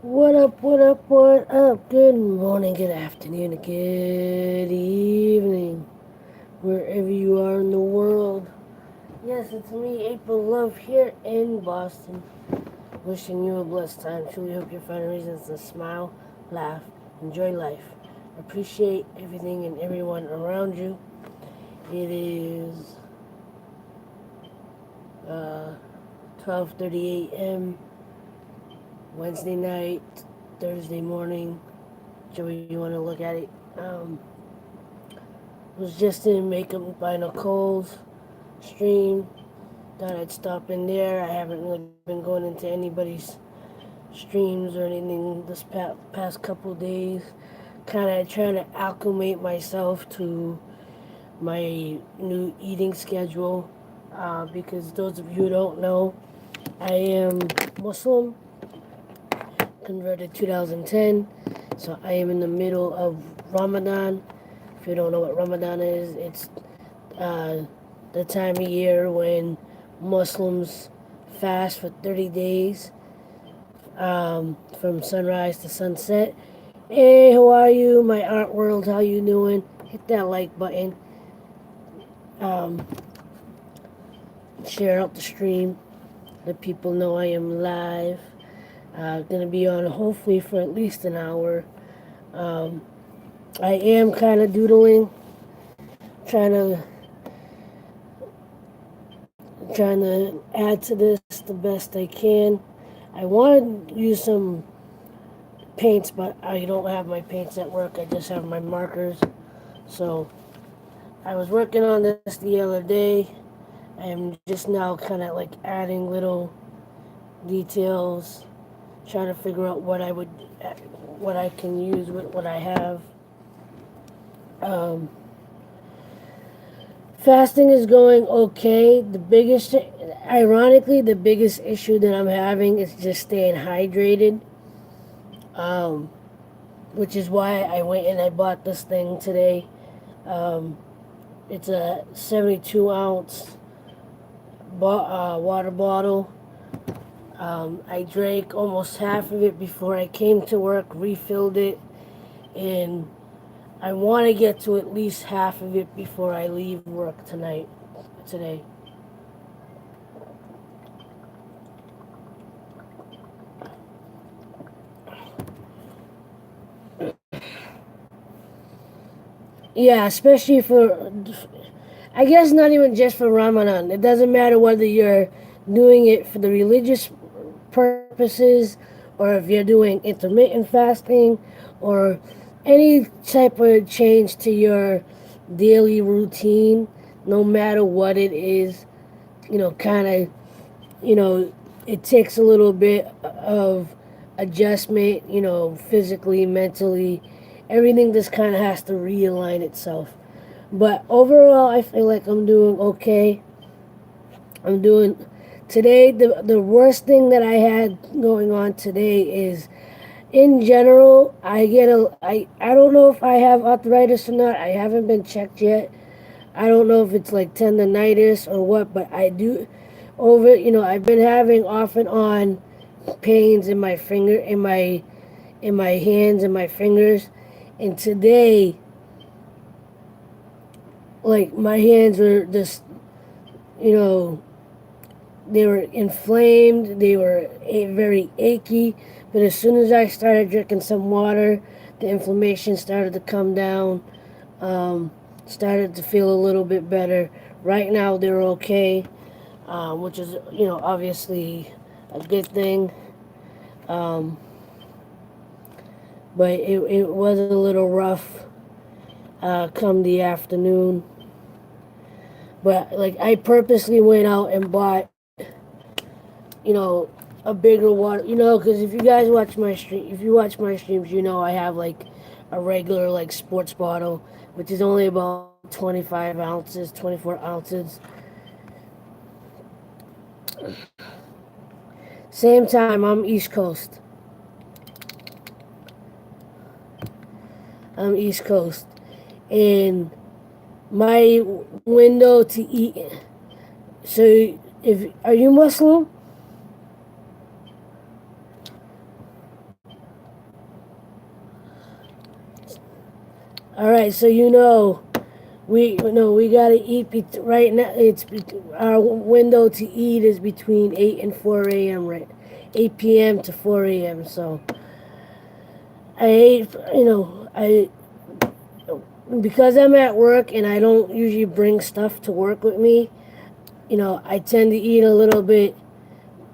What up, what up, what up? Good morning, good afternoon, good evening, wherever you are in the world. Yes, it's me, April Love, here in Boston. Wishing you a blessed time. Truly hope you find reasons to smile, laugh, enjoy life. Appreciate everything and everyone around you. It is 12:30 a.m. Wednesday night, Thursday morning. Joey, you want to look at it? Was just in Makeup by Nicole's stream. Thought I'd stop in there. I haven't really been going into anybody's streams or anything this past couple days. Kind of trying to acclimate myself to my new eating schedule. Because those of you who don't know, I am Muslim, converted 2010. So I am in the middle of Ramadan. If you don't know what Ramadan is, it's uh, the time of year when Muslims fast for 30 days from sunrise to sunset. Hey, how are you? My art world, how you doing? Hit that like button. Um, Share out the stream. Let people know I am live. Gonna be on hopefully for at least an hour. Um, I am kind of doodling, trying to add to this the best I can. I want to use some paints, but I don't have my paints at work. I just have my markers. So I was working on this the other day. I'm just now kind of like adding little details, trying to figure out what I can use with what I have. Um, Fasting is going okay. Ironically, the biggest issue that I'm having is just staying hydrated. Um, which is why I went and I bought this thing today. Um, it's a 72-ounce water bottle. I drank almost half of it before I came to work, refilled it, and I want to get to at least half of it before I leave work today. Yeah, especially I guess not even just for Ramadan. It doesn't matter whether you're doing it for the religious purposes or if you're doing intermittent fasting or any type of change to your daily routine, no matter what it is, kind of, you know, it takes a little bit of adjustment, physically, mentally. Everything just kind of has to realign itself. But overall, I feel like I'm doing okay. I'm doing today. The worst thing that I had going on today is, in general, I don't know if I have arthritis or not. I haven't been checked yet. I don't know if it's like tendonitis or what, but I do I've been having off and on pains in my hands and my fingers. And today, like, my hands were just, you know, they were inflamed, they were very achy, but as soon as I started drinking some water, the inflammation started to come down, um, started to feel a little bit better. Right now they're okay, which is, obviously a good thing. Um, but it was a little rough come the afternoon. But like I purposely went out and bought, you know, a bigger water, because if you watch my streams, I have like a regular like sports bottle, which is only about 25 ounces, 24 ounces. Same time, I'm East Coast. I'm East Coast, and my window to eat. So, if are you Muslim? All right, so we gotta eat right now. Our window to eat is between 8 and 4 a.m. Right, 8 p.m. to 4 a.m. So I ate. I because I'm at work and I don't usually bring stuff to work with me. I tend to eat a little bit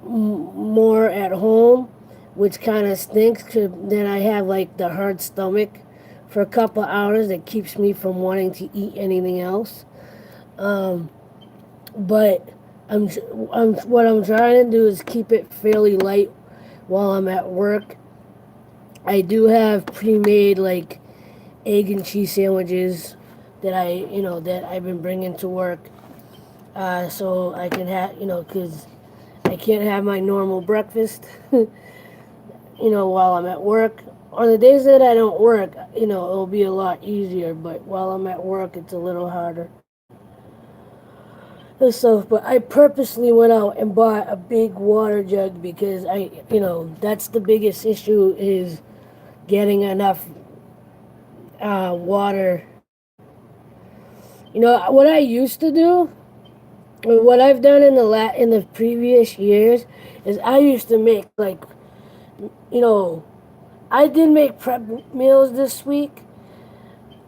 more at home, which kind of stinks. 'Cause then I have like the hard stomach for a couple hours that keeps me from wanting to eat anything else. Um, but I'm, what I'm trying to do is keep it fairly light while I'm at work. I do have pre-made like egg and cheese sandwiches that I've been bringing to work, so I can have because I can't have my normal breakfast, while I'm at work. On the days that I don't work, it'll be a lot easier. But while I'm at work, it's a little harder. So, but I purposely went out and bought a big water jug because that's the biggest issue is getting enough water. What I used to do, or what I've done in the previous years, is I used to make like, you know, I did make prep meals this week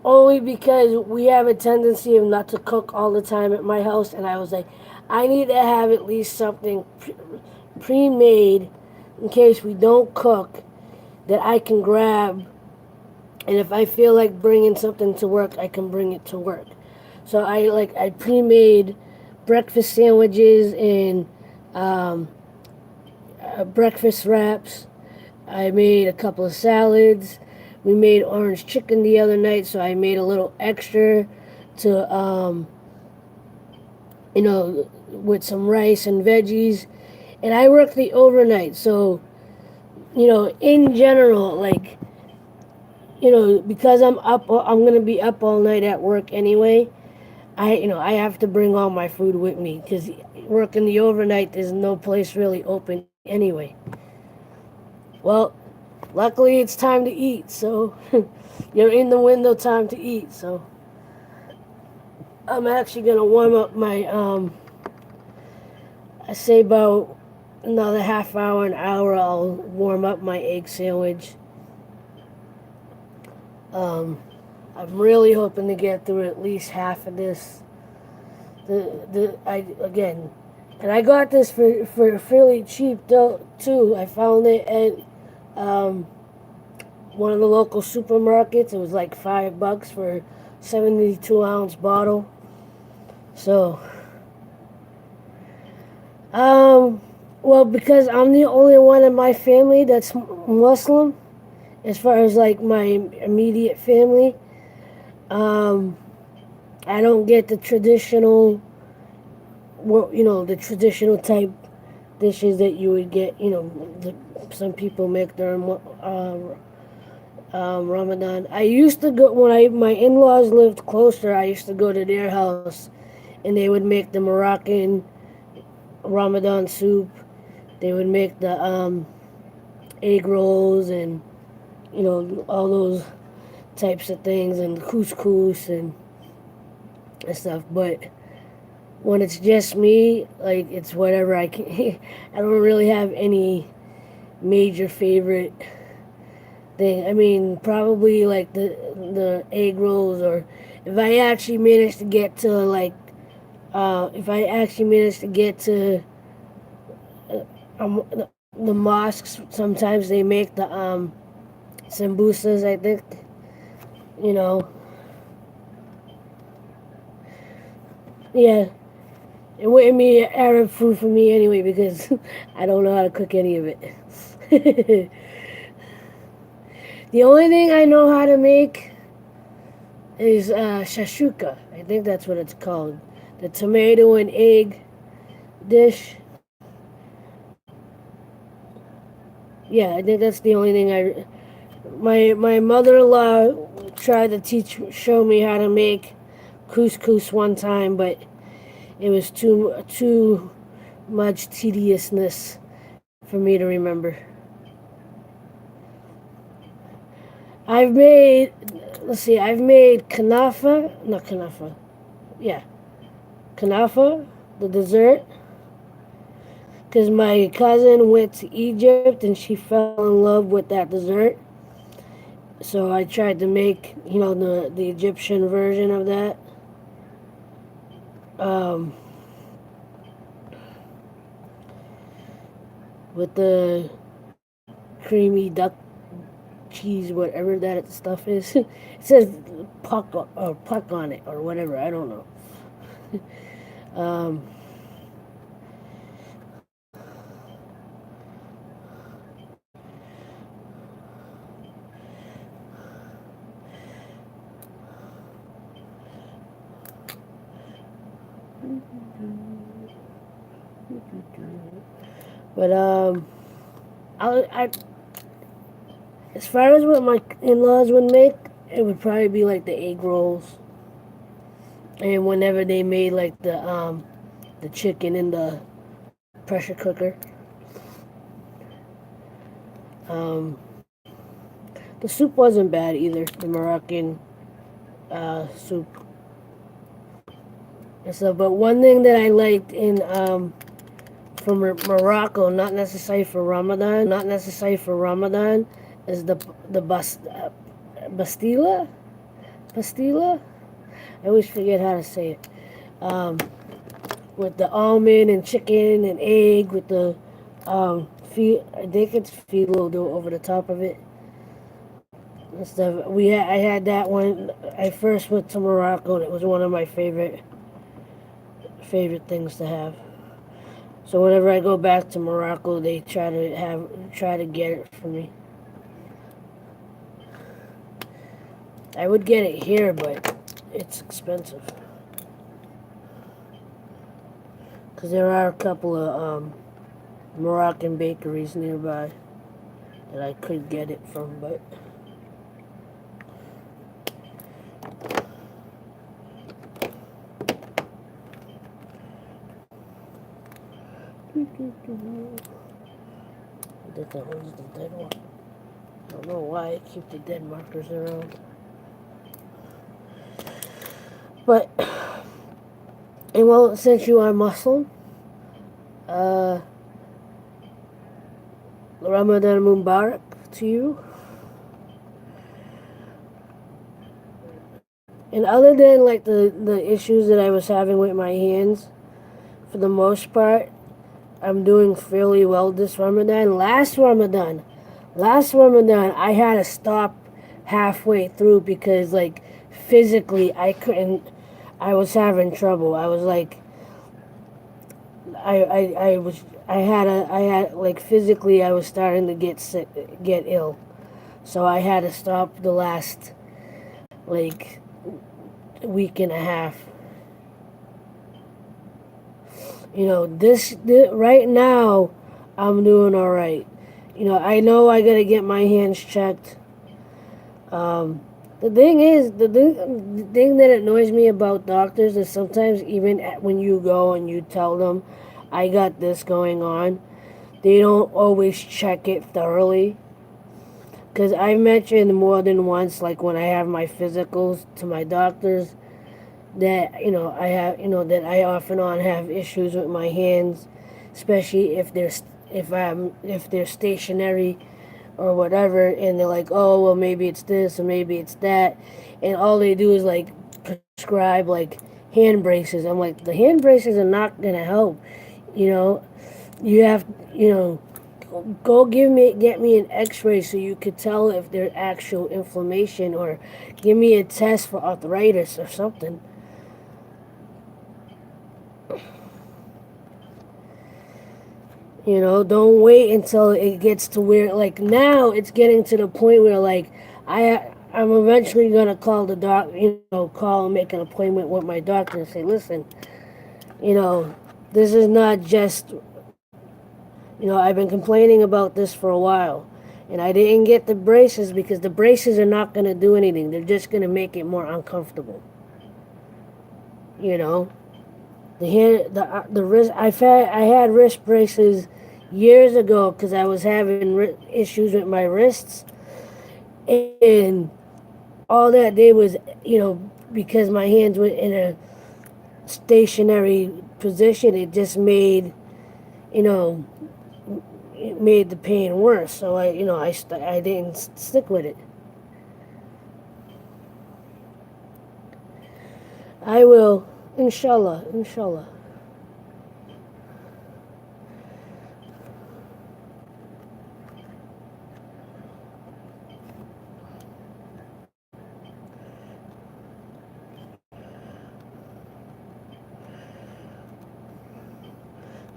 only because we have a tendency of not to cook all the time at my house, and I was like, I need to have at least something pre-made in case we don't cook that I can grab, and if I feel like bringing something to work, I can bring it to work. So I pre-made breakfast sandwiches and um, breakfast wraps. I made a couple of salads. We made orange chicken the other night, so I made a little extra to with some rice and veggies. And I work the overnight, so in general, like because I'm gonna be up all night at work anyway. I have to bring all my food with me because working the overnight, there's no place really open anyway. Well, luckily it's time to eat, so you're in the window time to eat. So I'm actually gonna warm up my I say about another half hour, an hour. I'll warm up my egg sandwich. Um, I'm really hoping to get through at least half of this. The I again, and I got this for fairly cheap though too. I found it at one of the local supermarkets. It was like $5 for 72-ounce bottle. So, um, well, because I'm the only one in my family that's Muslim, as far as like my immediate family, um, I don't get the traditional, the traditional type dishes that you would get. Some people make during Ramadan. I used to go when my in-laws lived closer. I used to go to their house, and they would make the Moroccan Ramadan soup. They would make the egg rolls and all those types of things and couscous and stuff. But when it's just me, like it's whatever I can. I don't really have any major favorite thing. I mean, probably like the egg rolls, or if I actually manage to get to like, if I actually manage to get to the mosques, sometimes they make the sambusas. I think you know, yeah. It wouldn't be Arab food for me anyway because I don't know how to cook any of it. The only thing I know how to make is shashuka. I think that's what it's called. The tomato and egg dish. Yeah, I think that's the only thing I. My mother-in-law tried to show me how to make couscous one time, but it was too much tediousness for me to remember. I've made, let's see, I've made kanafa, not kanafa, yeah, kanafa, the dessert, because my cousin went to Egypt and she fell in love with that dessert. So I tried to make, the Egyptian version of that. Um, with the creamy duck cheese, whatever that stuff is. It says puck on it or whatever. I don't know. Um, but I as far as what my in-laws would make, it would probably be like the egg rolls, and whenever they made like the chicken in the pressure cooker. Um, the soup wasn't bad either. The Moroccan soup and stuff. But one thing that I liked in from Morocco, not necessarily for Ramadan, is the Bastila. Pastilla. I always forget how to say it. Um, with the almond and chicken and egg with the I think it's filo over the top of it and stuff. I had that one. I first went to Morocco and it was one of my favorite things to have. So whenever I go back to Morocco, they try to get it for me. I would get it here, but it's expensive because there are a couple of Moroccan bakeries nearby that I could get it from, but I think that one's the dead one. I don't know why I keep the dead markers around. But, and well, since you are Muslim, uh, Ramadan Mubarak to you. And other than like the issues that I was having with my hands, for the most part, I'm doing fairly well this Ramadan. Last Ramadan, I had to stop halfway through because like physically I couldn't. I was having trouble. I was like, I had like physically I was starting to get sick, get ill. So I had to stop the last like week and a half. This right now, I'm doing all right. I know I gotta get my hands checked. Um, the thing that annoys me about doctors is sometimes even when you go and you tell them, I got this going on, they don't always check it thoroughly. Because I mentioned more than once, like when I have my physicals to my doctors, that I have that I off and on have issues with my hands, especially if they're stationary or whatever, and they're like, oh well, maybe it's this or maybe it's that, and all they do is like prescribe like hand braces. I'm like, the hand braces are not gonna help. You know, you have go get me an X-ray so you could tell if there's actual inflammation, or give me a test for arthritis or something. Don't wait until it gets to where, like, now it's getting to the point where, like, I'm eventually gonna call the doc, call and make an appointment with my doctor and say, listen, you know, this is not just, I've been complaining about this for a while, and I didn't get the braces because the braces are not gonna do anything. They're just gonna make it more uncomfortable. You know, the hand, the wrist. I had wrist braces years ago because I was having issues with my wrists, And all that did was, because my hands were in a stationary position, it just made, you know, it made the pain worse. So I didn't stick with it. I will, inshallah, inshallah.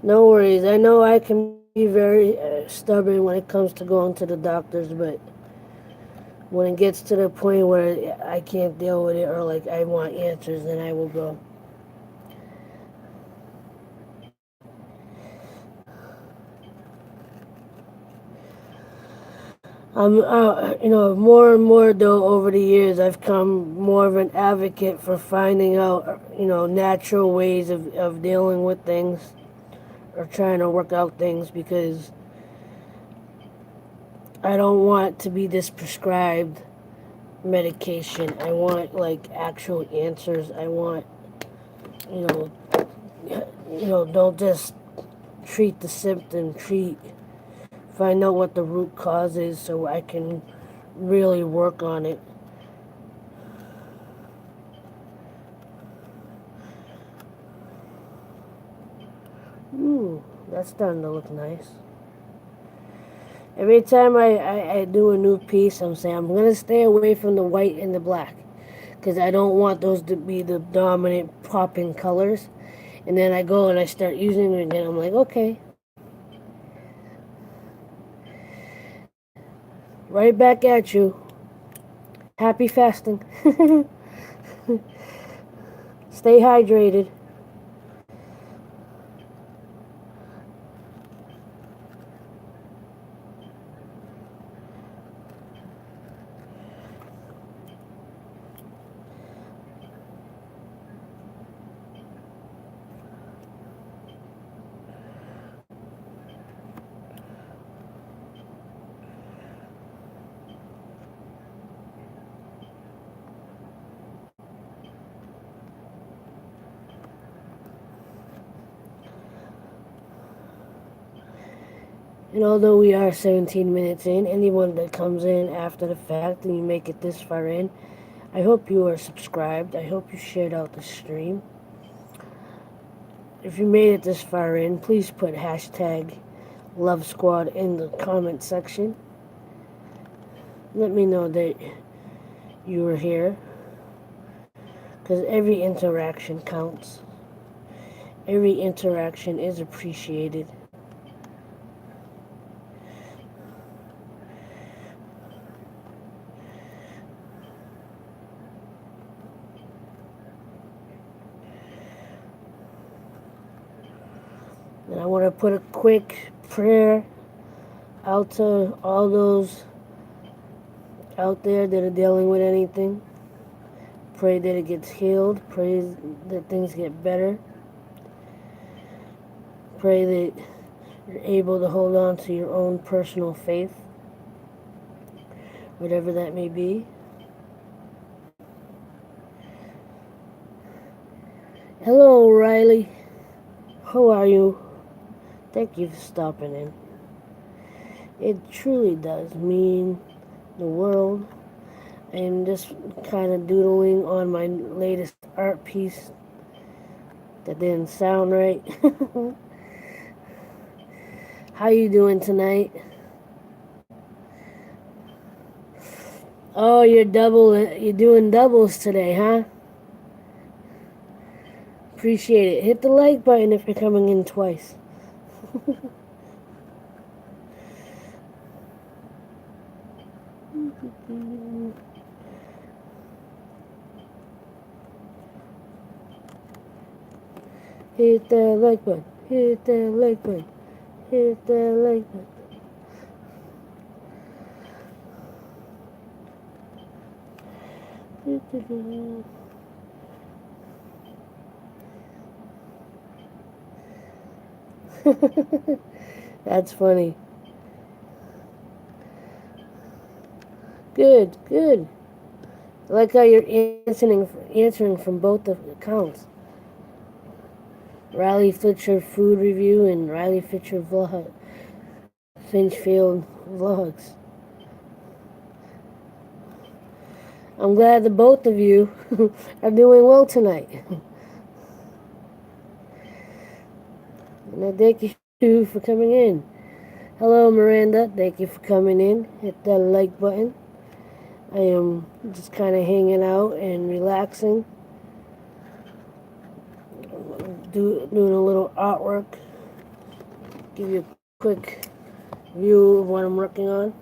No worries. I know I can be very stubborn when it comes to going to the doctors, but when it gets to the point where I can't deal with it or like I want answers, then I will go. More and more though over the years, I've come more of an advocate for finding out, natural ways of dealing with things or trying to work out things because I don't want to be this prescribed medication. I want like actual answers. I want, you know, don't just treat the symptom, find out what the root cause is so I can really work on it. Ooh, that's starting to look nice. Every time I do a new piece, I'm saying I'm going to stay away from the white and the black because I don't want those to be the dominant popping colors. And then I go and I start using it again. I'm like, okay, right back at you. Happy fasting. Stay hydrated. And although we are 17 minutes in, anyone that comes in after the fact and you make it this far in, I hope you are subscribed. I hope you shared out the stream. If you made it this far in, please put hashtag Love Squad in the comment section. Let me know that you were here because every interaction counts. Every interaction is appreciated. And I want to put a quick prayer out to all those out there that are dealing with anything. Pray that it gets healed. Pray that things get better. Pray that you're able to hold on to your own personal faith, whatever that may be. Hello, Riley. How are you? Thank you for stopping in. It truly does mean the world. I'm just kind of doodling on my latest art piece that didn't sound right. How you doing tonight? Oh, you're doing doubles today, huh? Appreciate it. Hit the like button if you're coming in twice. Hit that like button. Hit that like button. Hit that like button. That's funny. Good, good. I like how you're answering from both the accounts. Riley Fletcher food review and Riley Fletcher vlog, Finchfield vlogs. I'm glad that both of you are doing well tonight. And I thank you for coming in. Hello, Miranda. Thank you for coming in. Hit that like button. I am just kind of hanging out and relaxing. Doing a little artwork. Give you a quick view of what I'm working on.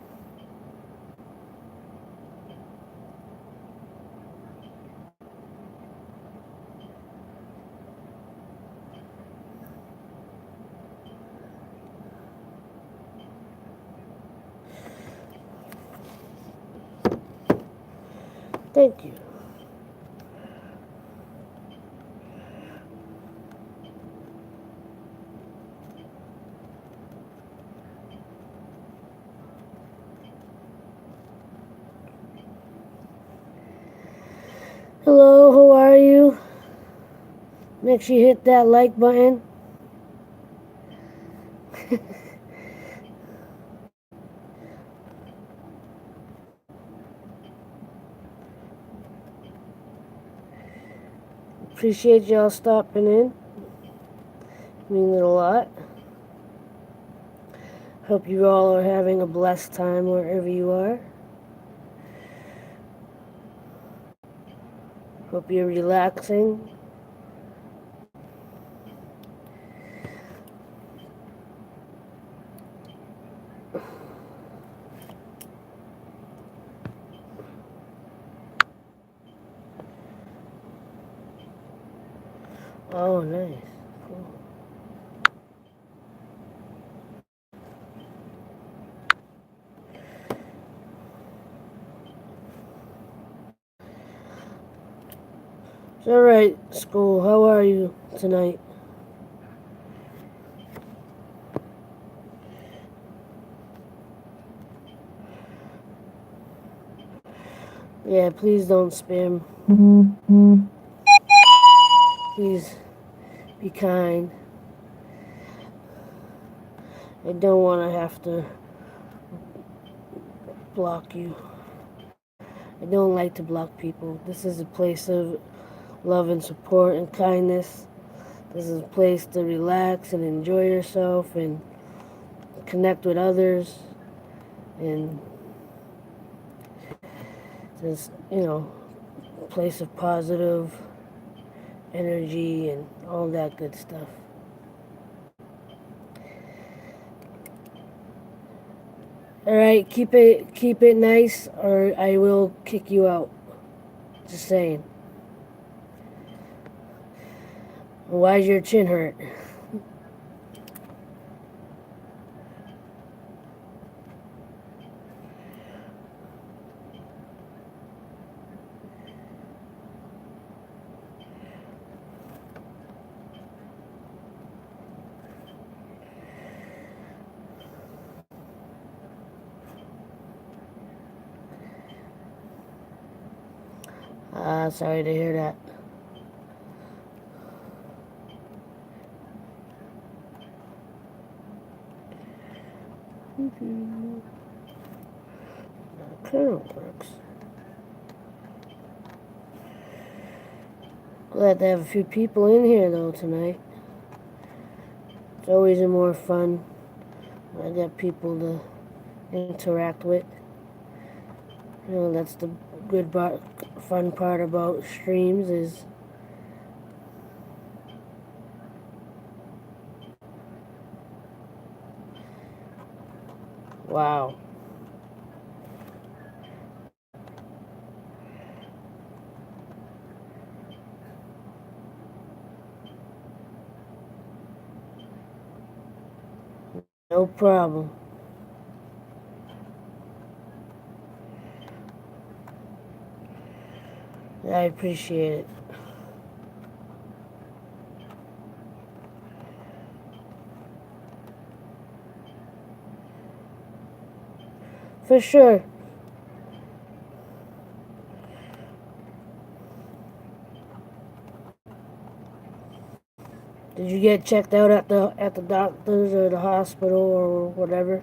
Thank you. Hello, how are you? Make sure you hit that like button. Appreciate y'all stopping in. Means it a lot. Hope you all are having a blessed time wherever you are. Hope you're relaxing. Oh, nice. Cool. It's alright, school. How are you tonight? Yeah, please don't spam. Please be kind. I don't want to have to block you. I don't like to block people. This is a place of love and support and kindness. This is a place to relax and enjoy yourself and connect with others and just, a place of positive energy and all that good stuff. All right, keep it nice, or I will kick you out. Just saying. Why's your chin hurt? Sorry to hear that. That kind of works. Glad to have a few people in here though tonight. It's always more fun when I get people to interact with. That's the fun part about streams is wow. No problem. I appreciate it. For sure. Did you get checked out at the doctors or the hospital or whatever?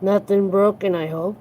Nothing broken, I hope.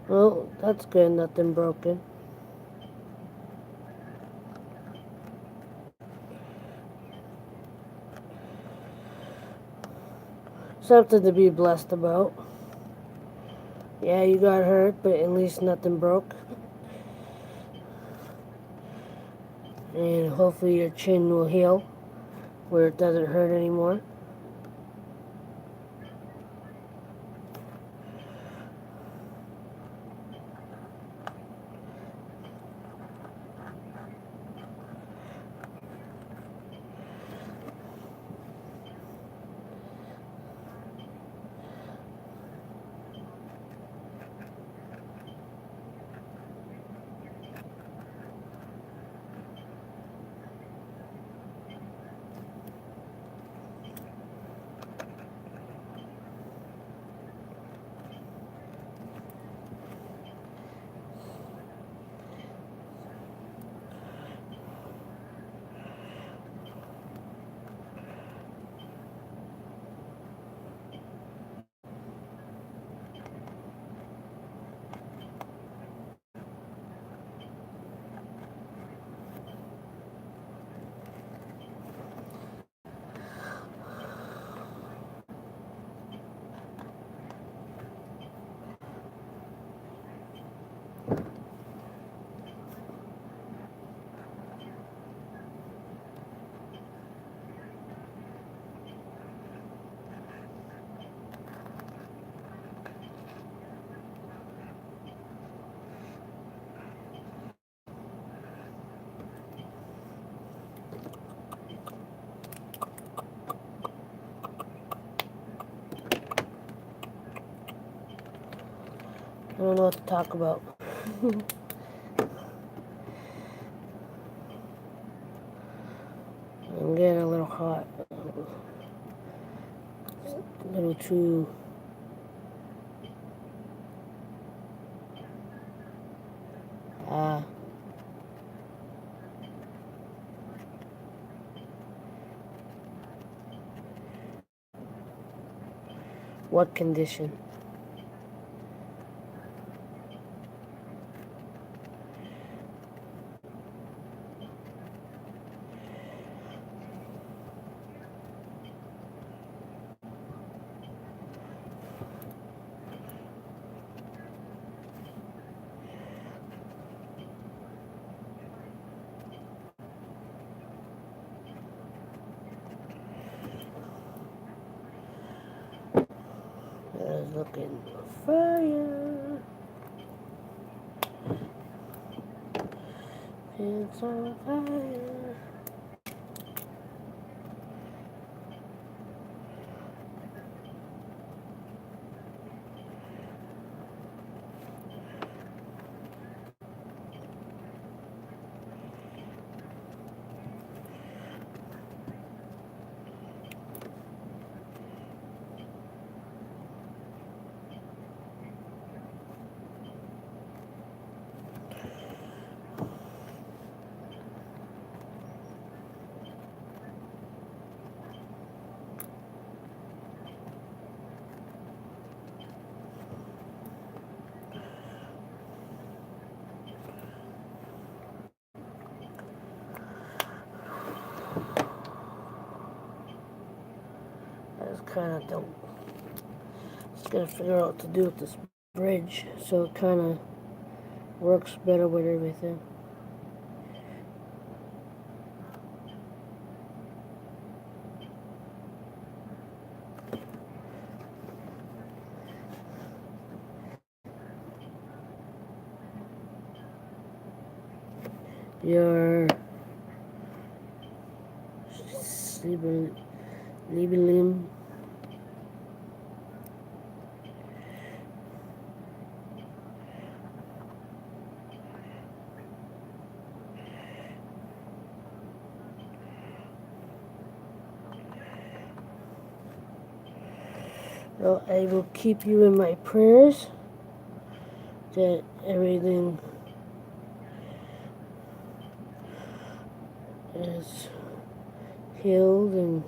Well, that's good. Nothing broken. Something to be blessed about. Yeah, you got hurt, but at least nothing broke. And hopefully your chin will heal where it doesn't hurt anymore. I don't know what to talk about. I'm getting a little hot. A little too... what condition? I was looking for fire. It's on fire. kind of don't. Just gotta figure out what to do with this bridge so it kind of works better with everything. Your Liebling. Well, I will keep you in my prayers that everything is healed and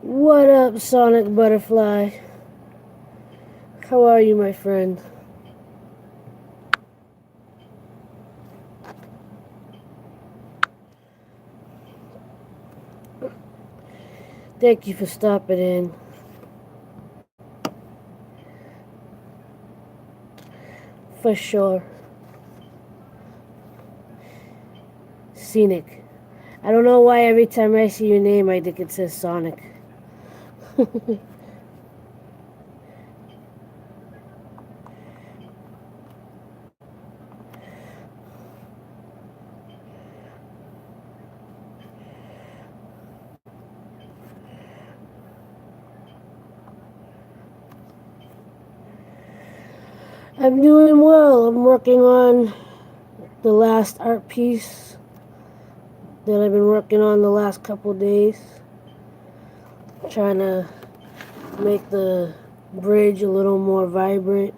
what up, Sonic Butterfly? How are you, my friend? Thank you for stopping in. For sure. Scenic. I don't know why every time I see your name I think it says Sonic. I'm doing well. I'm working on the last art piece that I've been working on the last couple days. Trying to make the bridge a little more vibrant.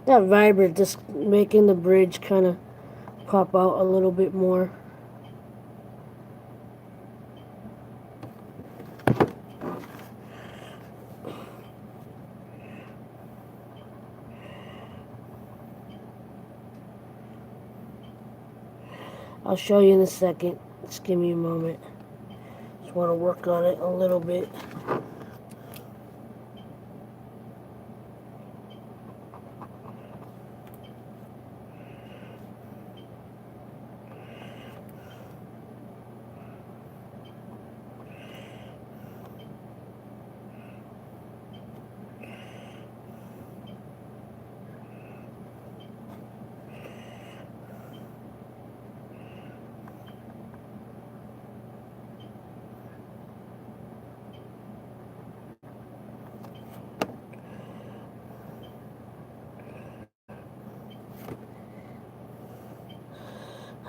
Not vibrant, just making the bridge kind of pop out a little bit more. I'll show you in a second. Just give me a moment. Just want to work on it a little bit.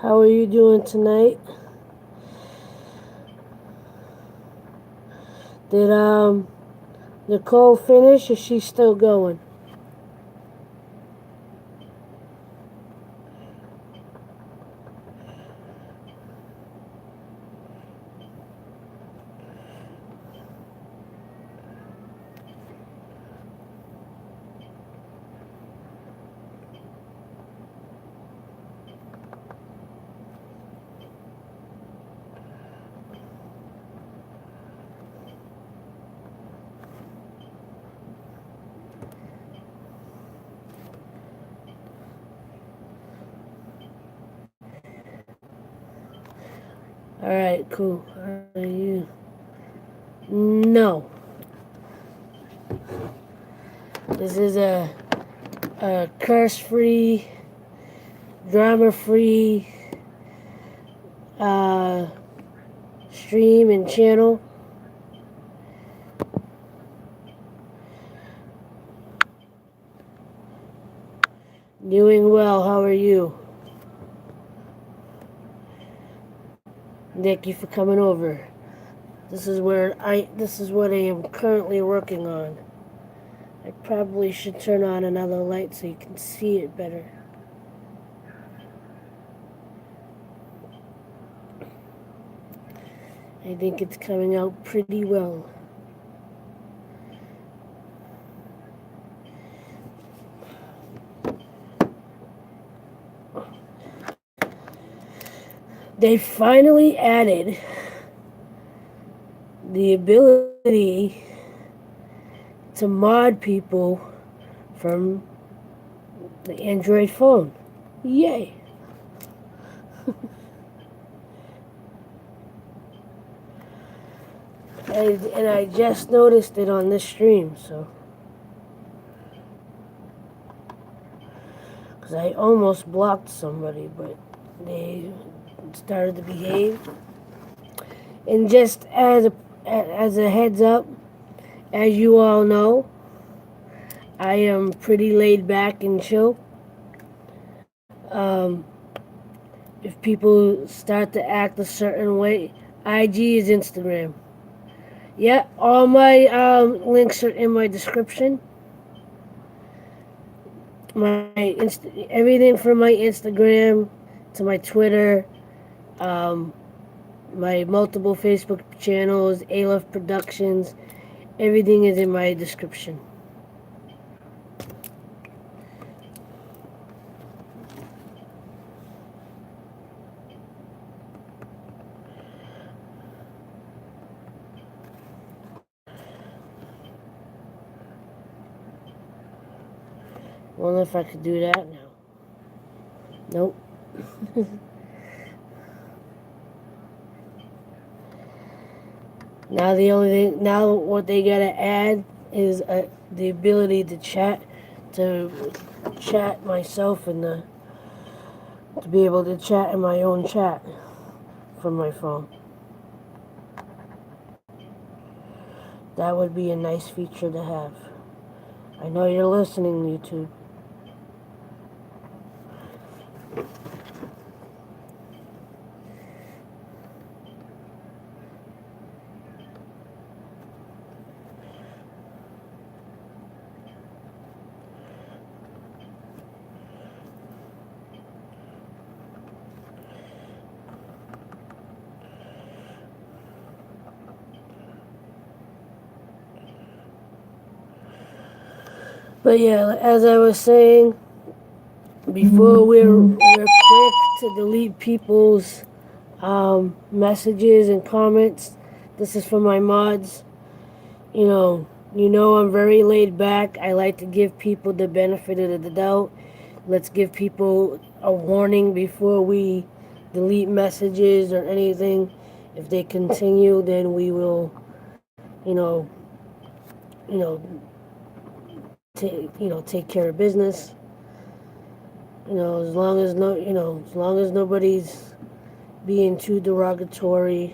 How are you doing tonight? Did Nicole finish or is she still going? Alright, cool. Are you? No. This is a curse-free, drama-free stream and channel. Doing well. How are you? Thank you for coming over. This is what I am currently working on. I probably should turn on another light so you can see it better. I think it's coming out pretty well. They finally added the ability to mod people from the Android phone. Yay! And I just noticed it on this stream, so. Because I almost blocked somebody, but they started to behave. And just as a heads up, as you all know, I am pretty laid back and chill. If people start to act a certain way, IG is Instagram. Yeah, all my links are in my description. Everything from my Instagram to my Twitter, um, my multiple Facebook channels, aloveproductions, everything is in my description. Wonder if I could do that now. Nope. Now what they gotta add is the ability to chat myself to be able to chat in my own chat from my phone. That would be a nice feature to have. I know you're listening, YouTube. But yeah, as I was saying before, we're quick to delete people's messages and comments. This is for my mods. I'm very laid back. I like to give people the benefit of the doubt. Let's give people a warning before we delete messages or anything. If they continue, then we will, you know, you know, take care of business. As long as nobody's being too derogatory,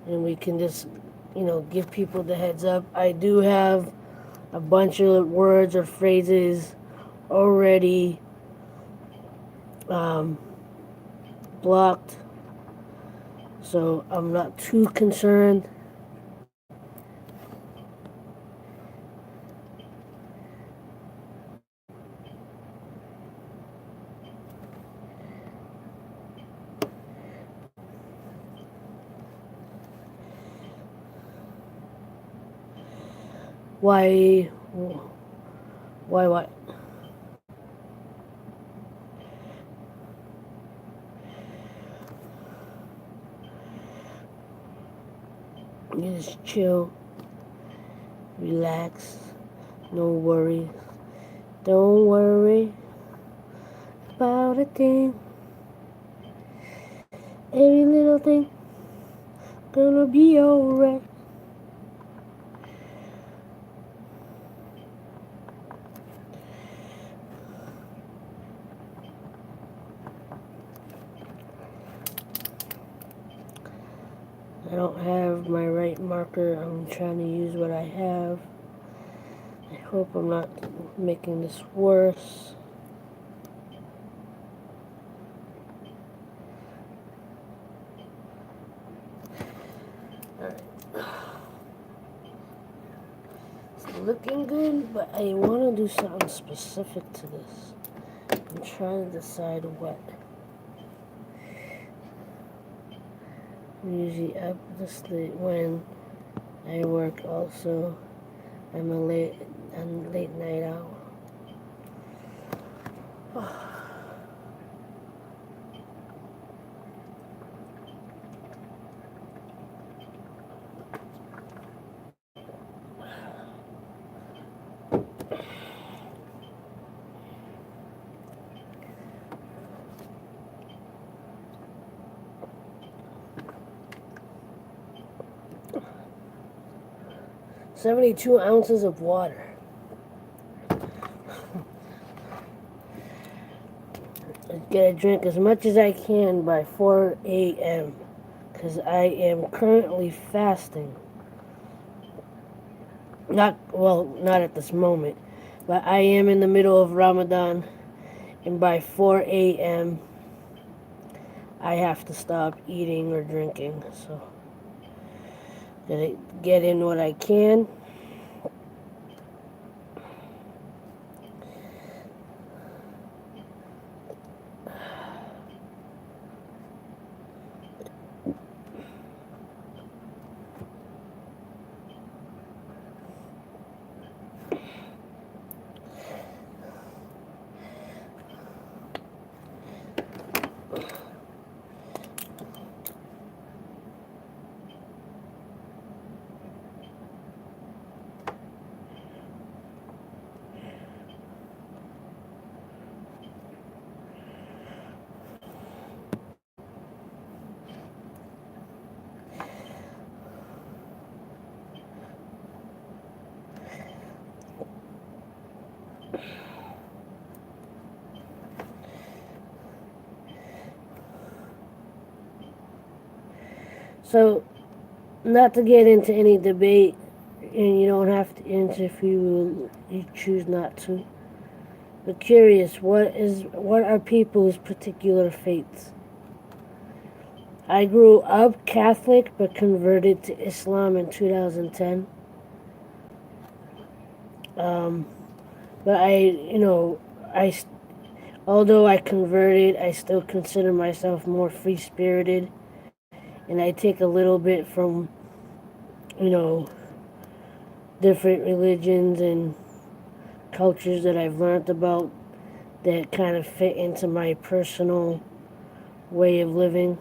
and we can just, give people the heads up. I do have a bunch of words or phrases already blocked, so I'm not too concerned. Why what? You just chill, relax, no worries. Don't worry about a thing. Every little thing gonna be alright. I don't have my right marker. I'm trying to use what I have. I hope I'm not making this worse. Alright. looking good, but I want to do something specific to this. I'm trying to decide what. I'm usually up this late when I work also. I'm a late night owl. 72 ounces of water. I gotta drink as much as I can by 4 a.m. because I am currently fasting. Not at this moment, but I am in the middle of Ramadan, and by 4 a.m. I have to stop eating or drinking. So, gotta get in what I can. So, not to get into any debate, and you don't have to answer if you choose not to. But curious, what are people's particular faiths? I grew up Catholic but converted to Islam in 2010. Um, but I although I converted, I still consider myself more free spirited, and I take a little bit from you know different religions and cultures that I've learned about that kind of fit into my personal way of living.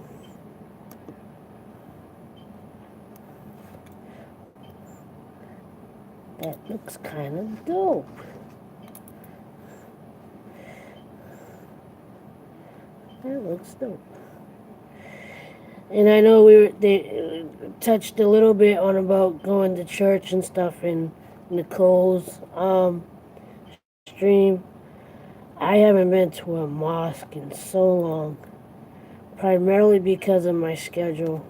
That looks kind of dope. That looks dope. And I know they touched a little bit on about going to church and stuff in Nicole's stream. I haven't been to a mosque in so long, primarily because of my schedule.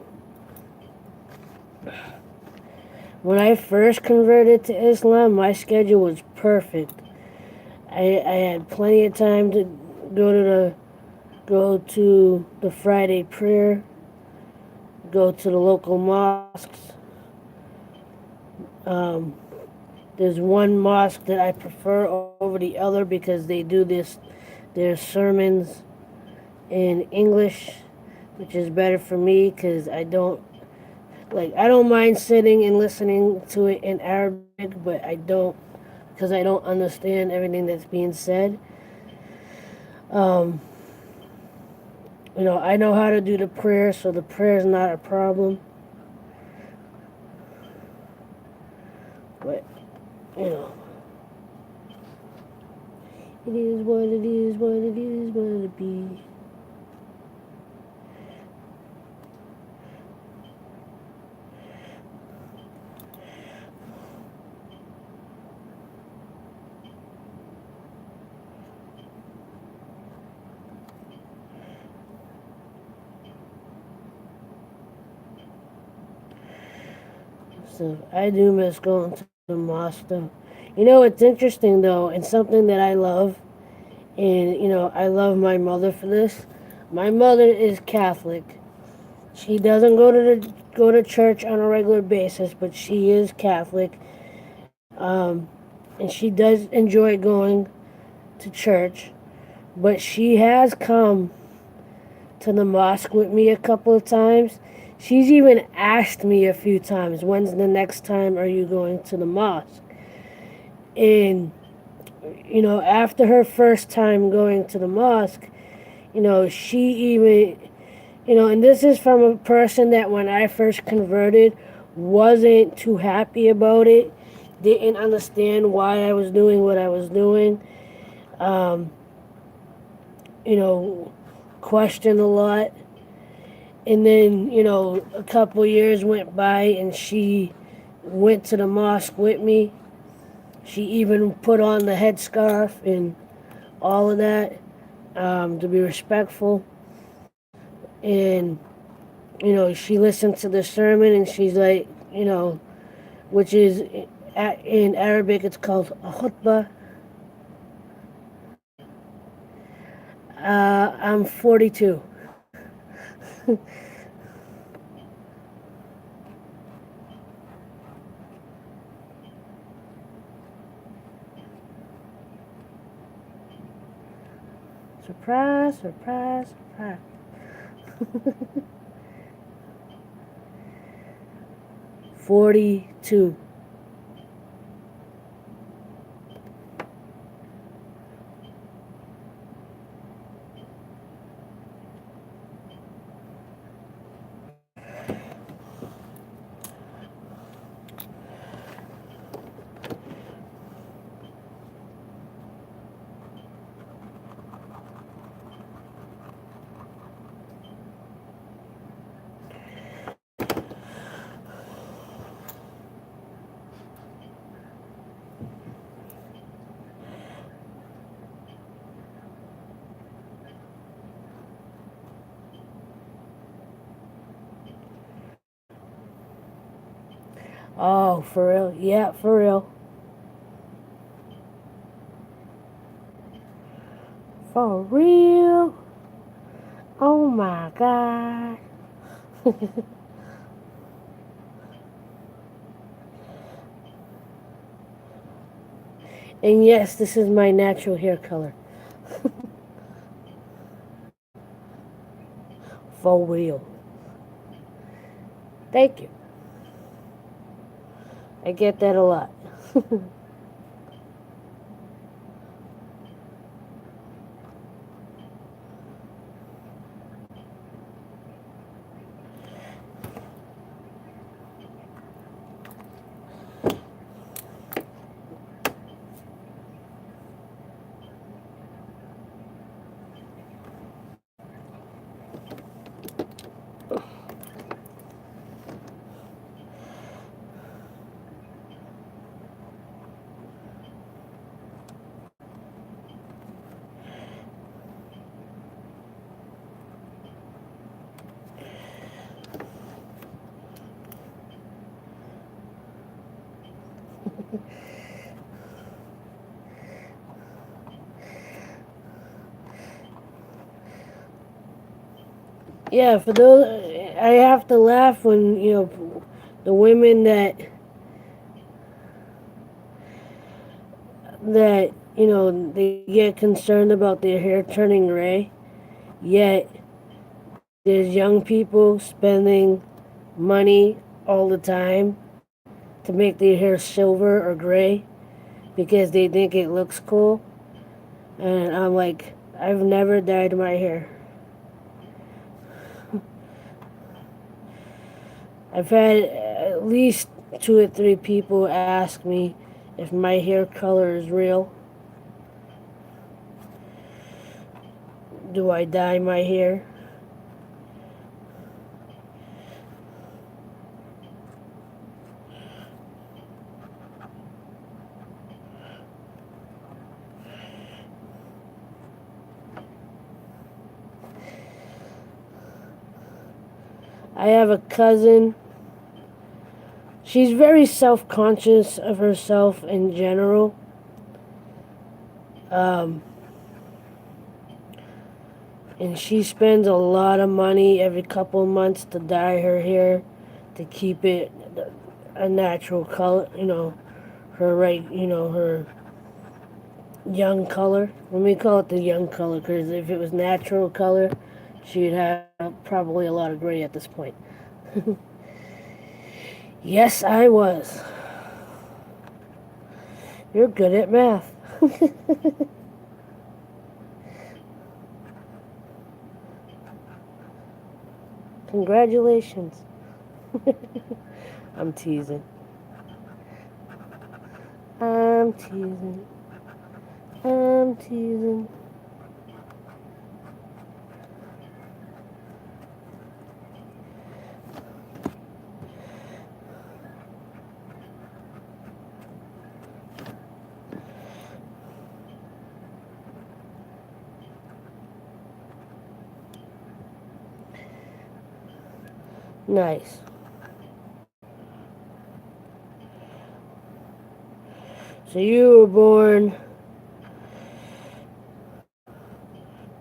When I first converted to Islam, my schedule was perfect. I had plenty of time to go to the Friday prayer, go to the local mosques. Um, there's one mosque that I prefer over the other because they do their sermons in English, which is better for me because I don't mind sitting and listening to it in Arabic, but I don't because I don't understand everything that's being said. Um, I know how to do the prayer, so the prayer is not a problem. But, you know, it is what it is, what it is, what it be. So I do miss going to the mosque though. It's interesting though, and something that I love, and I love my mother for this. My mother is Catholic. She doesn't go to church on a regular basis, but she is Catholic. Um, and she does enjoy going to church, but she has come to the mosque with me a couple of times. She's even asked me a few times, when's the next time are you going to the mosque? And, after her first time going to the mosque, she even, and this is from a person that when I first converted wasn't too happy about it, didn't understand why I was doing what I was doing, um, you know, questioned a lot. And then, a couple years went by and she went to the mosque with me. She even put on the headscarf and all of that, to be respectful. And, she listened to the sermon and she's like, which is in Arabic, it's called a khutbah. I'm 42. Surprise, surprise, surprise. 42. Oh, for real? Yeah, for real. For real? Oh my god. And yes, this is my natural hair color. For real. Thank you. I get that a lot. Yeah, for those, I have to laugh when, the women that, they get concerned about their hair turning gray, yet there's young people spending money all the time to make their hair silver or gray because they think it looks cool. And I'm like, I've never dyed my hair. I've had at least two or three people ask me if my hair color is real. Do I dye my hair? I have a cousin. She's very self conscious of herself in general. Um, and she spends a lot of money every couple of months to dye her hair to keep it a natural color, her young color. Let me call it the young color, because if it was natural color, she'd have probably a lot of gray at this point. Yes, I was. You're good at math. Congratulations. I'm teasing. I'm teasing. I'm teasing. Nice. So you were born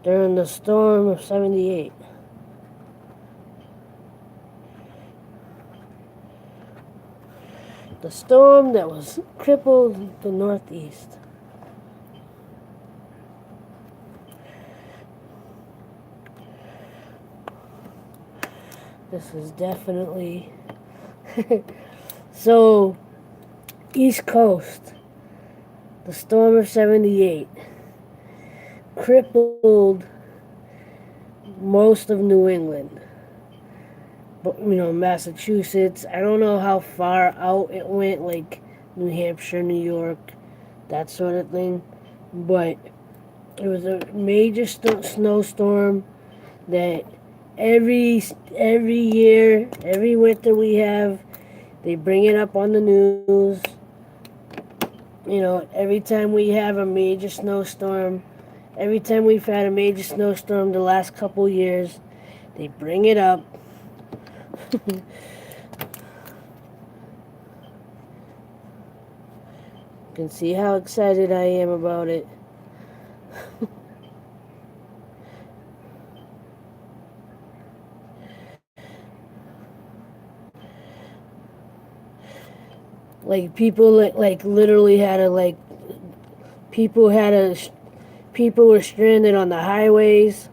during the storm of 78. The storm that was crippled the Northeast. This is definitely so East Coast. The storm of 78 crippled most of New England. But, Massachusetts. I don't know how far out it went, like New Hampshire, New York, that sort of thing. But it was a major snowstorm that every year, every winter we have, they bring it up on the news. Every time we have a major snowstorm, every time we've had a major snowstorm the last couple years, they bring it up. You can see how excited I am about it. Like people like literally had to like people had to people were stranded on the highways.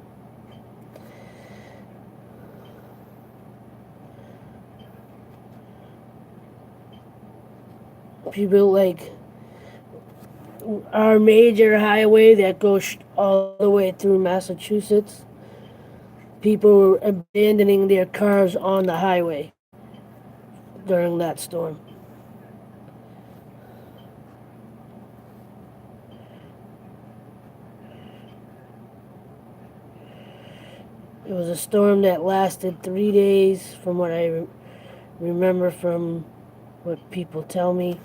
People like our major highway that goes all the way through Massachusetts. People were abandoning their cars on the highway during that storm. It was a storm that lasted 3 days, from what I remember from what people tell me.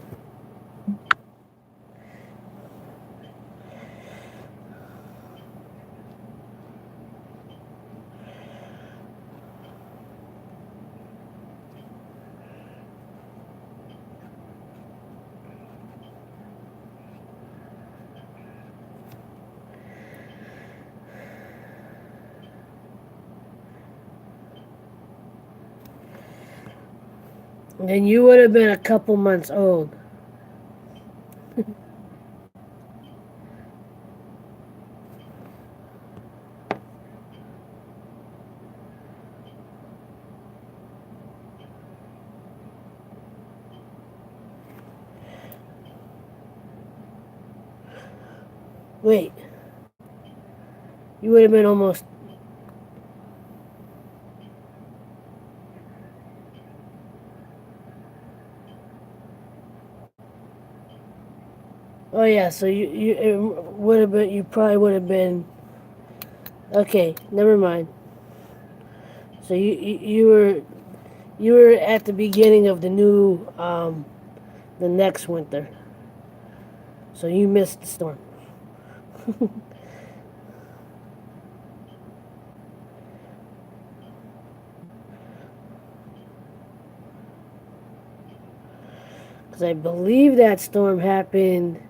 Then you would have been a couple months old. Wait, you would have been almost. Oh yeah, so you it would have been. You probably would have been. Okay, never mind. So you were at the beginning of the next winter. So you missed the storm. Because I believe that storm happened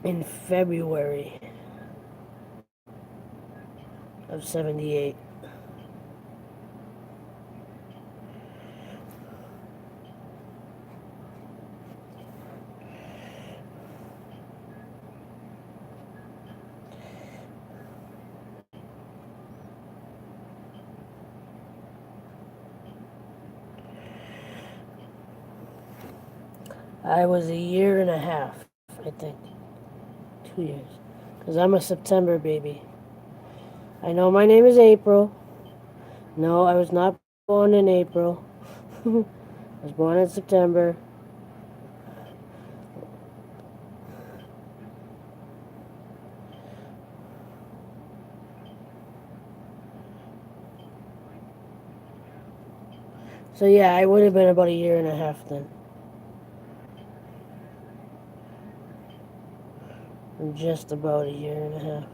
in February of 78. I was a year and a half, I think. 2 years. Because I'm a September baby. I know my name is April. No, I was not born in April. I was born in September. So yeah, I would have been about a year and a half then. Just about a year and a half.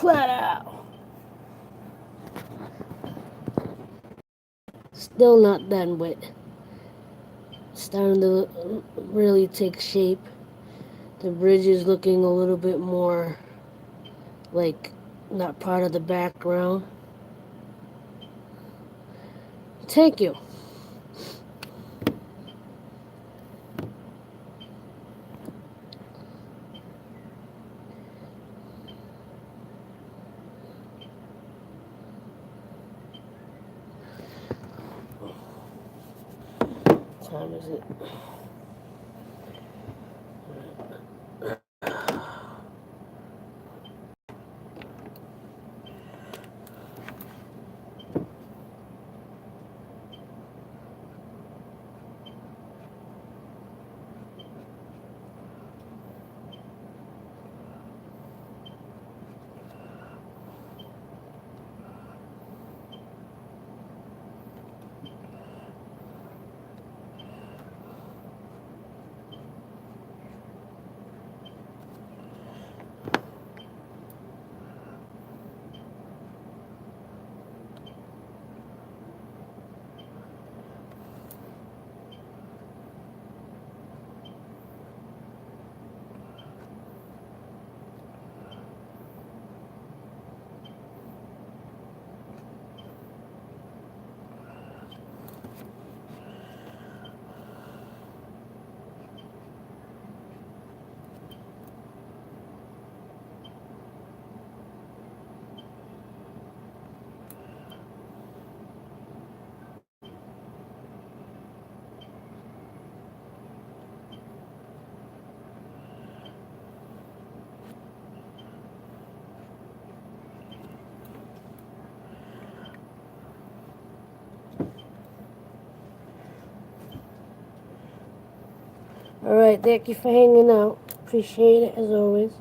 Flat out. Still not done, but starting to really take shape. The bridge is looking a little bit more like not part of the background. Thank you. What time is it? All right, thank you for hanging out. Appreciate it as always.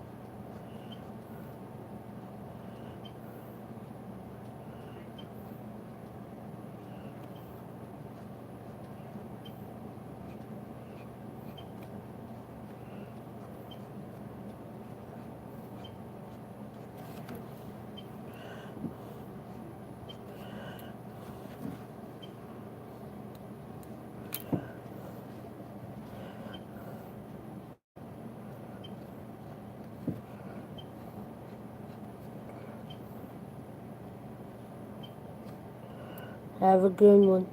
Have a good one.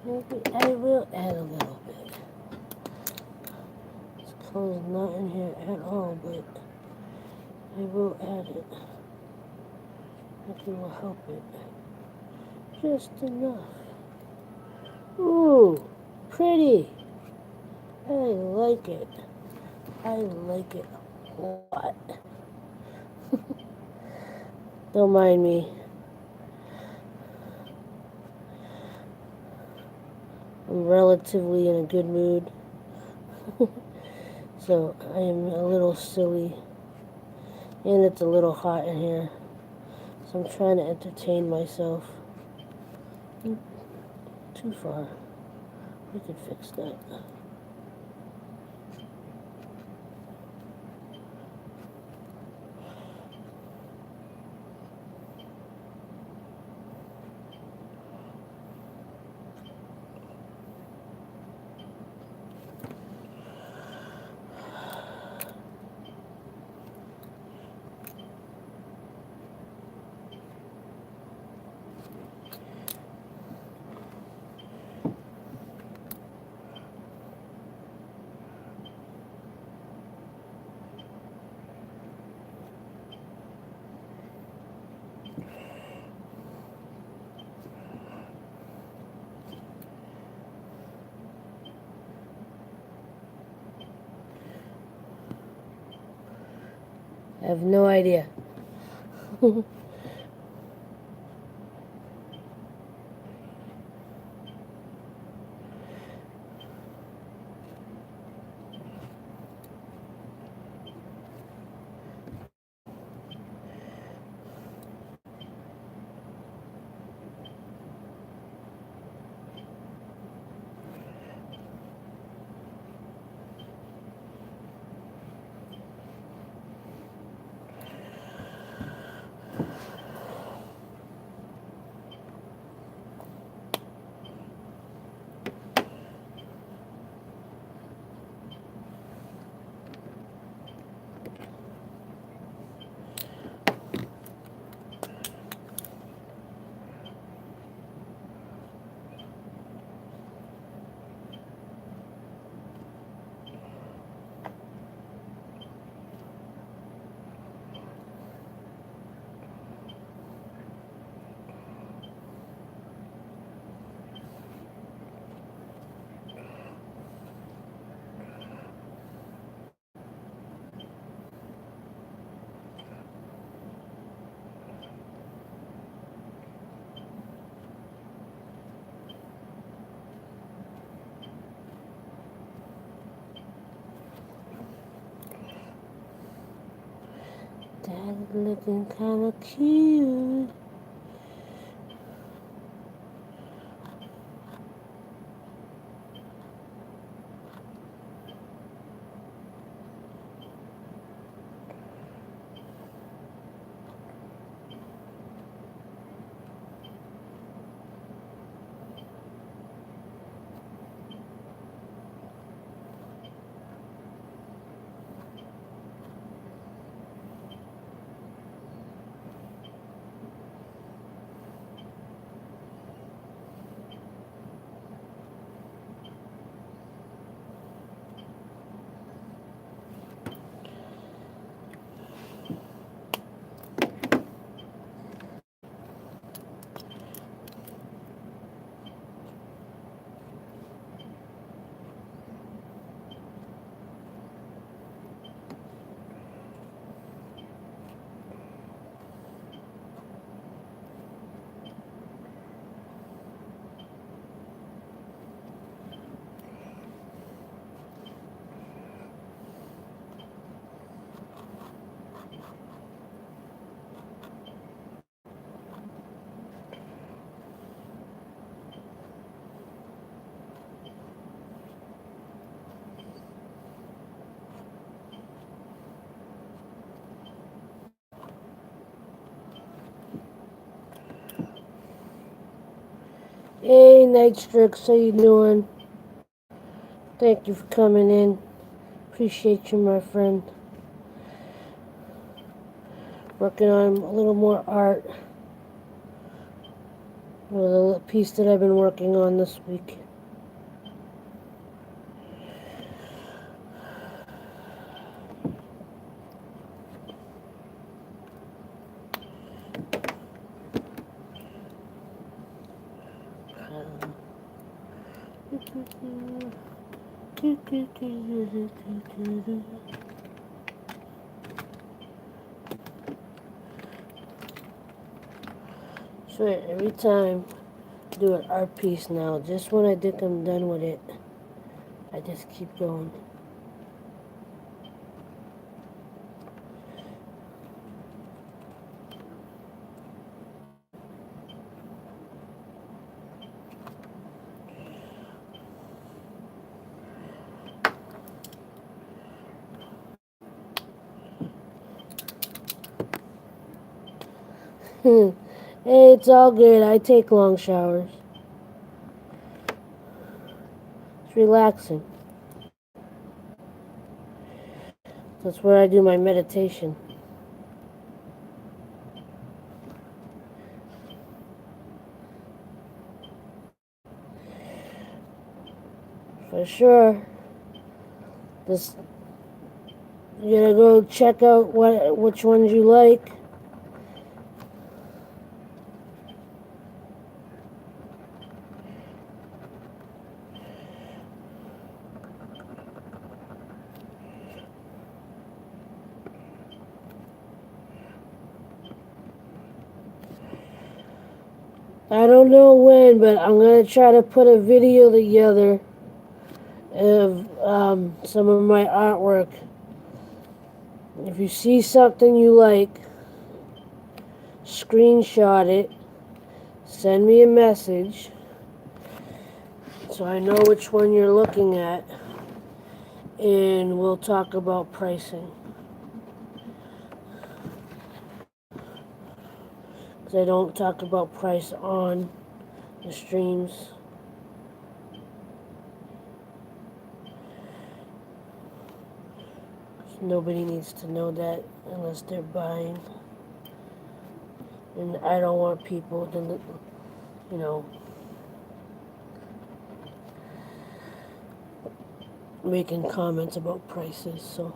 Maybe I will add a little bit. This color's not in here at all, but I will add it. I think it will help it. Just enough. Ooh, pretty. I like it. I like it a lot. Don't mind me. I'm relatively in a good mood. So I am a little silly. And it's a little hot in here. So I'm trying to entertain myself. Too far. We could fix that. I have no idea. Dad's looking kind of cute. Hey, Nightstrix, how you doing? Thank you for coming in. Appreciate you, my friend. Working on a little more art with a little piece that I've been working on this week. Swear, every time I do an art piece now, just when I think I'm done with it, I just keep going. Hey, it's all good. I take long showers. It's relaxing. That's where I do my meditation. For sure. This, you gotta go check out which ones you like. I don't know when, but I'm gonna try to put a video together of some of my artwork. If you see something you like, screenshot it, send me a message so I know which one you're looking at, and we'll talk about pricing. Because I don't talk about price on the streams. Nobody needs to know that unless they're buying. And I don't want people to, you know, making comments about prices. So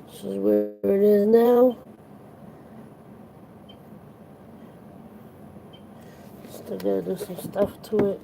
this is where it is now. Still gotta do some stuff to it.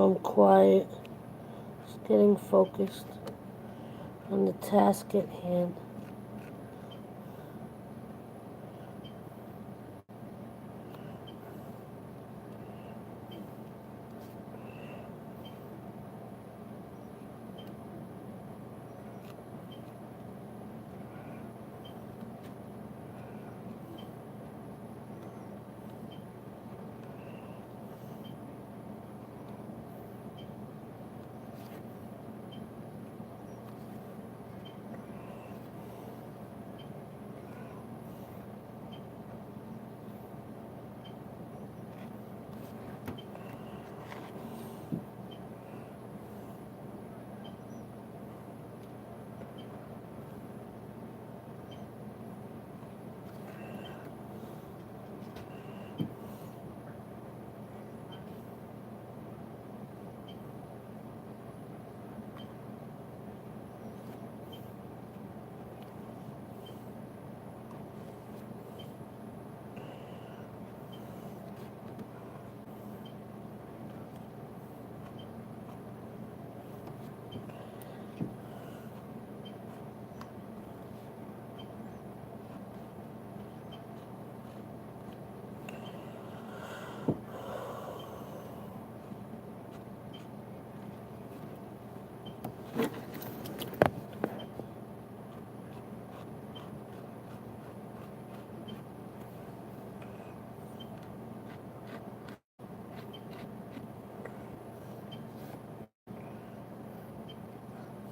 calm, quiet, just getting focused on the task at hand.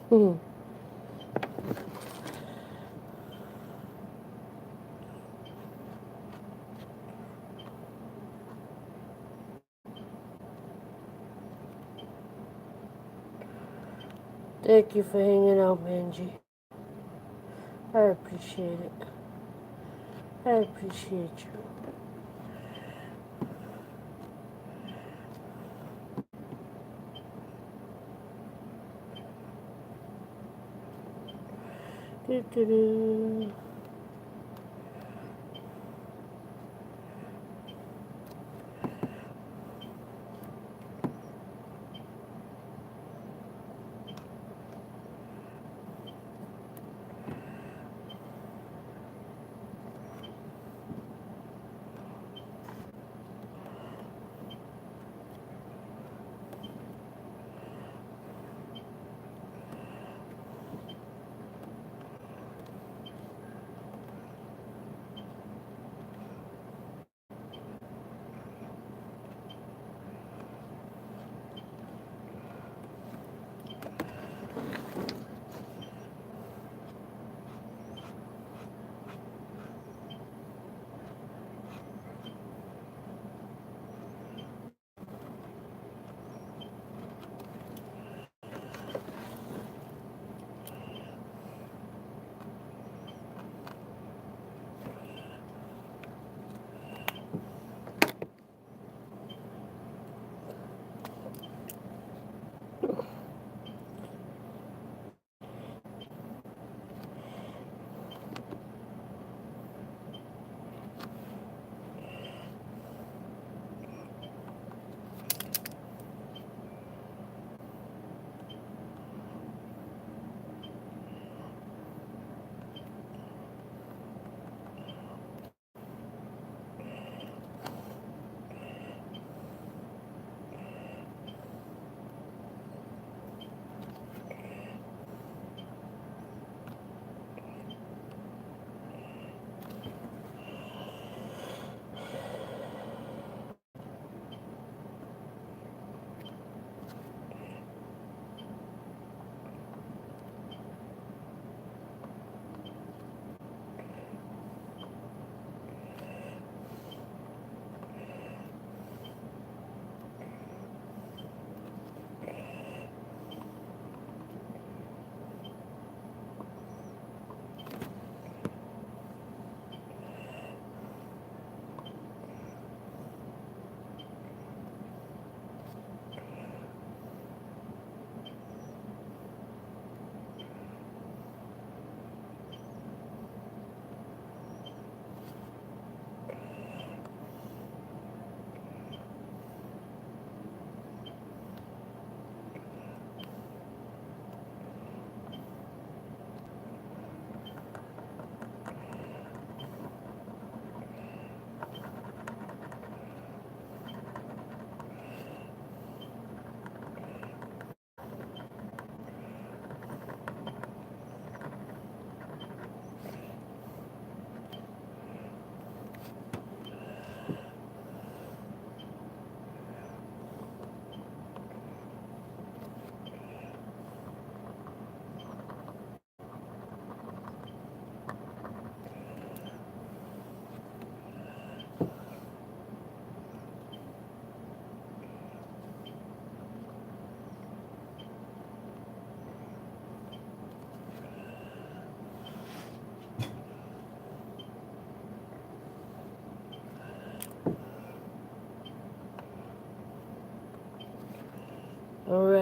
Hmm. Thank you for hanging out, Manji. I appreciate it. I appreciate you. Doo-doo-doo.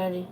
ready.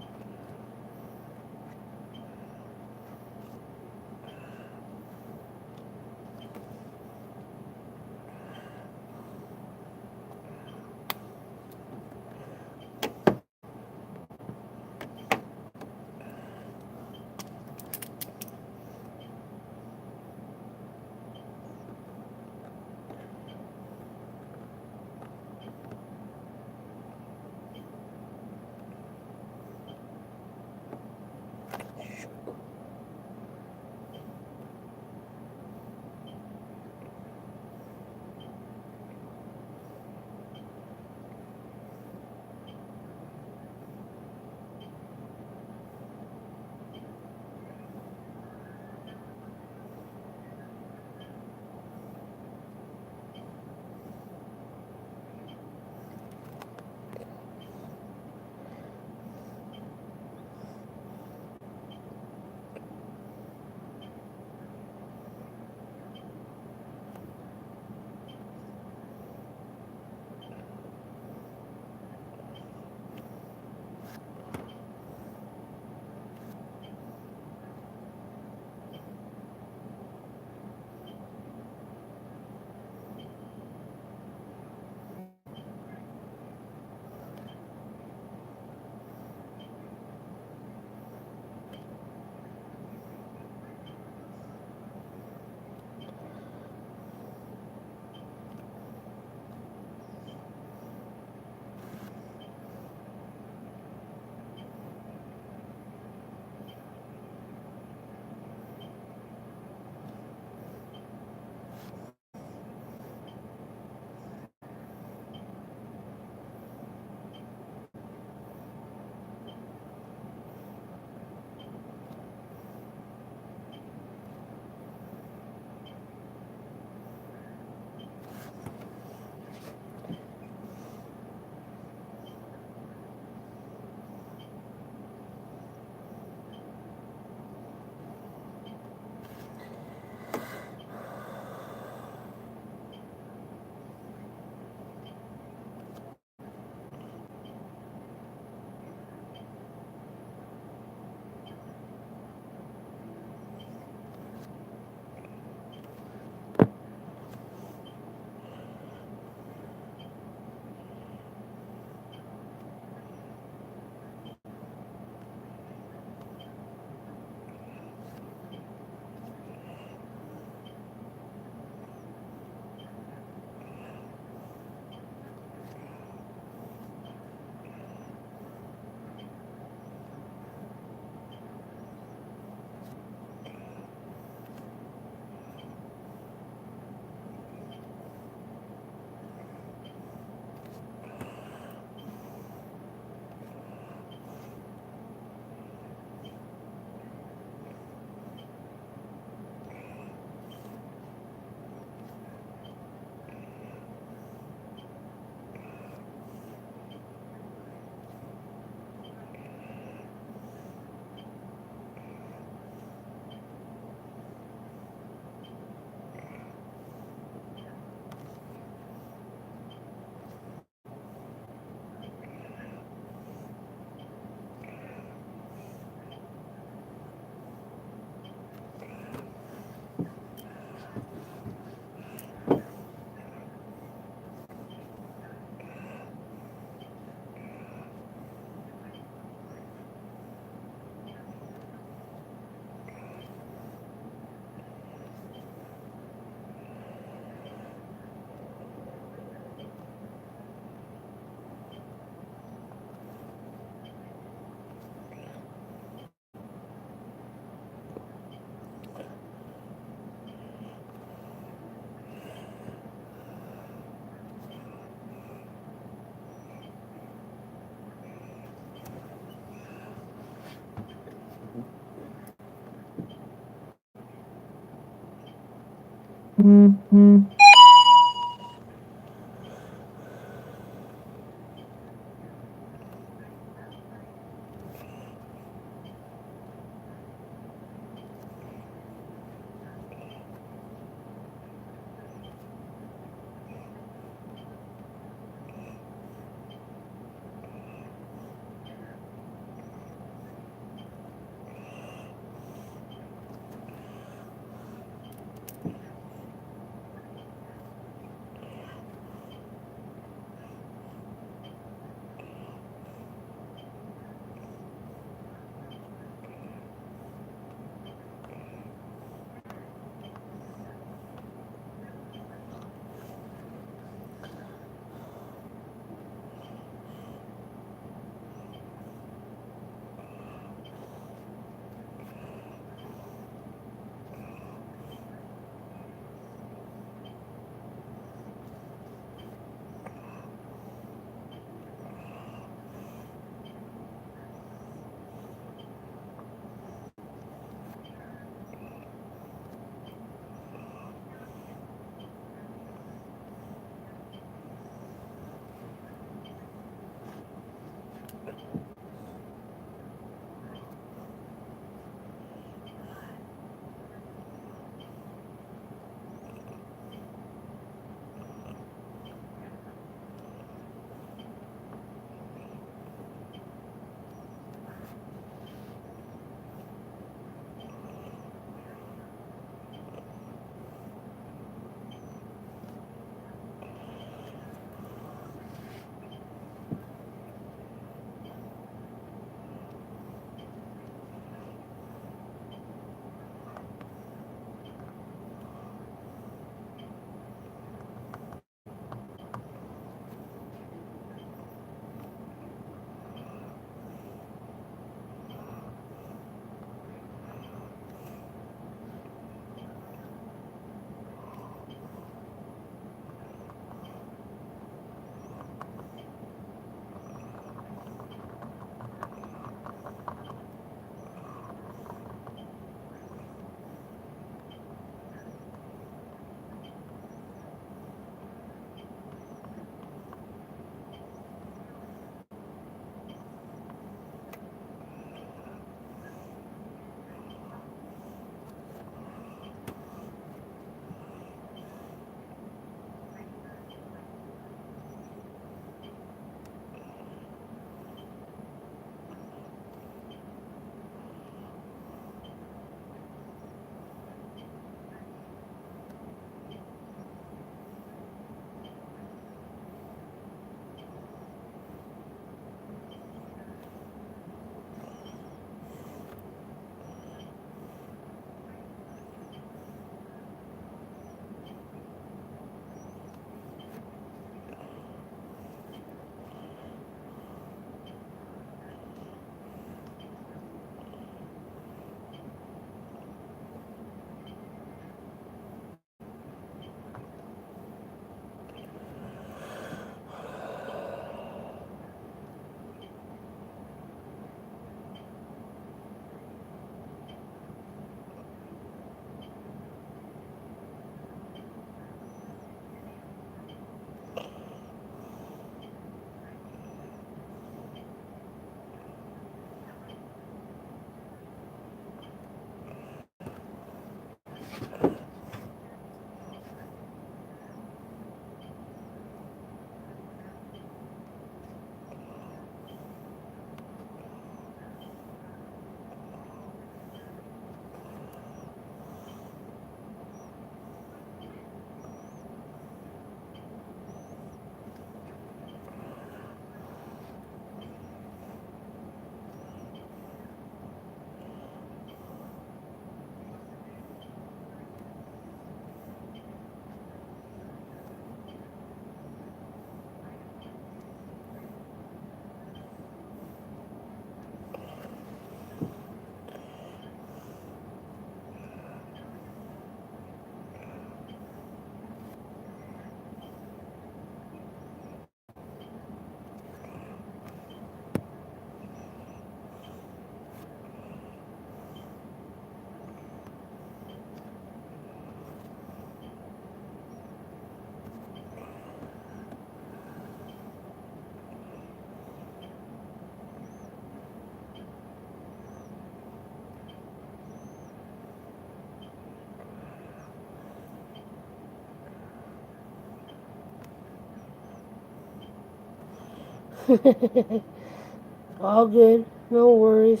All good. No worries.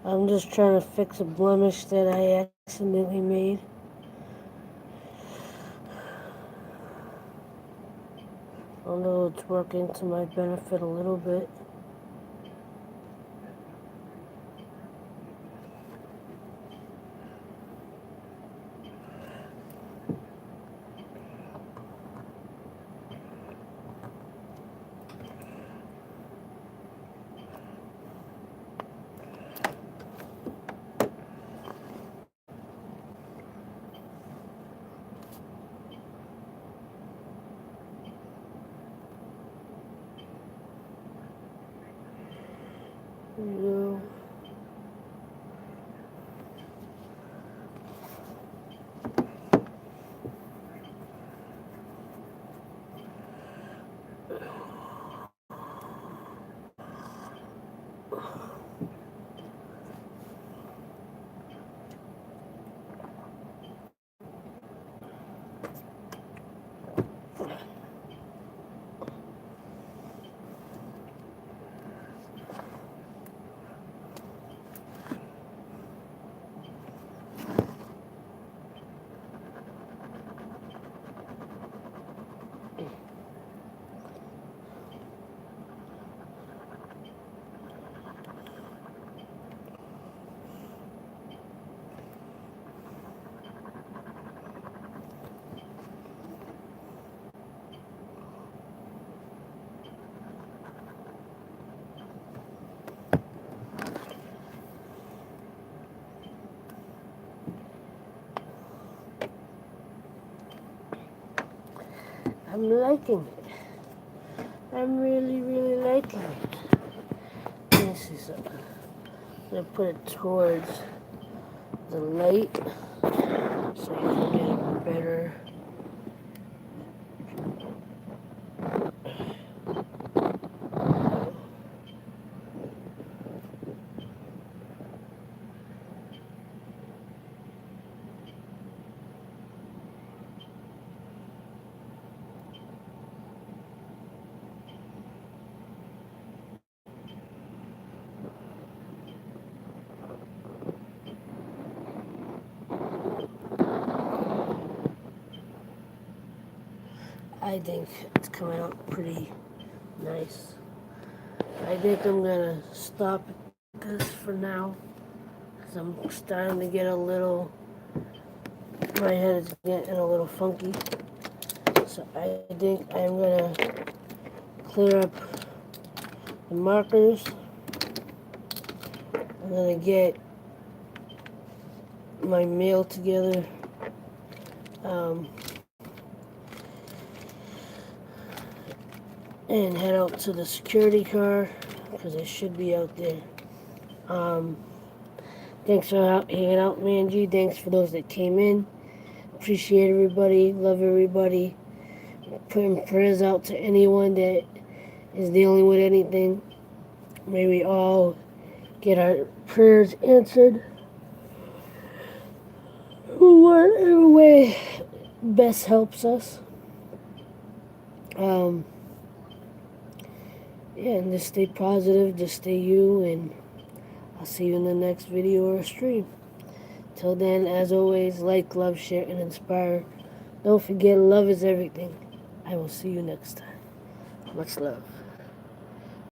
I'm just trying to fix a blemish that I accidentally made. Although it's working to my benefit a little bit. There you go. I'm liking it. I'm really, really liking it. This is I'm gonna put it towards the light so you can get a better. I think it's coming out pretty nice. I think I'm gonna stop this for now because I'm starting to get a little. My head is getting a little funky. So I think I'm gonna clear up the markers. I'm gonna get my mail together. And head out to the security car because it should be out there. Thanks for hanging out, Manji. Thanks for those that came in. Appreciate everybody. Love everybody. Putting prayers out to anyone that is dealing with anything. May we all get our prayers answered. Whatever way best helps us. Yeah, and just stay positive, just stay you, and I'll see you in the next video or stream. Till then, as always, like, love, share, and inspire. Don't forget, love is everything. I will see you next time. Much love.